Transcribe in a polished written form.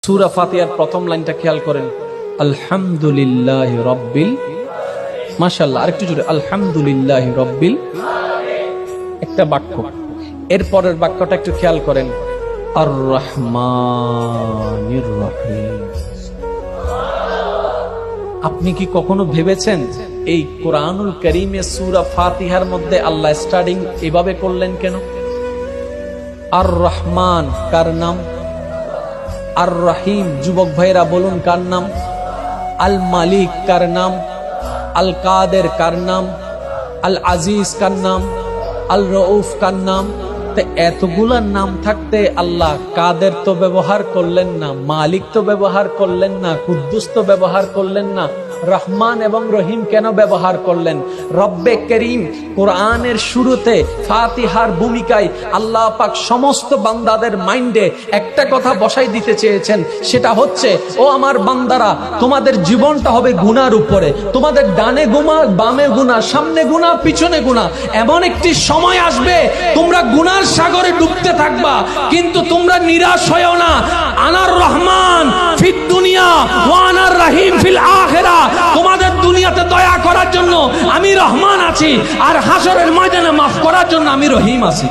সূরা ফাতিহার প্রথম লাইনটা খেয়াল করেন, আলহামদুলিল্লাহি রাব্বিল, মাশাআল্লাহ, আরেকটু জোরে, আলহামদুলিল্লাহি রাব্বিল, একটা বাক্য। এরপরের বাক্যটা একটু খেয়াল করেন, আর রহমানির রহিম। আপনি কি কখনো ভেবেছেন এই কোরআনুল কারীমে সূরা ফাতিহার মধ্যে আল্লাহ স্টার্টিং এভাবে করলেন কেন? আর রহমান কার নাম? আর রহিম, যুবক ভাইরা বলুন কার নাম? আল মালিক কার নাম? আল কাদের কার নাম? আল আজিজ কার নাম? আল রউফ কার নাম? এতগুলা নাম থাকতে আল্লাহ কাদের তো ব্যবহার করলেন না, মালিক তো ব্যবহার করলেন না, কুদ্দুস তো ব্যবহার করলেন না, রহমান এবং রহিম কেন ব্যবহার করলেন? রব্বে করিম কোরআনের শুরুতে ফাতিহার ভূমিকায় আল্লাহ পাক সমস্ত বান্দাদের মাইন্ডে একটা কথা বসাই দিতে চেয়েছেন, সেটা হচ্ছে, ও আমার বান্দারা, তোমাদের জীবনটা হবে গুনার উপরে, তোমাদের ডানে গুনাহ, বামে গুনাহ, সামনে গুনাহ, পিছনে গুনাহ। এমন একটি সময় আসবে তোমরা গুনার সাগরে ডুবতে থাকবা, কিন্তু তোমরা নিরাশ হয়ো না। আনার রহমান ফিদ দুনিয়া ওয়া আনার রহিম ফিল আখিরা। তোমাদের দুনিয়াতে দয়া করার জন্য আমি রহমান আছি, আর হাসরের ময়দানে মাফ করার জন্য আমি রহিম আছি।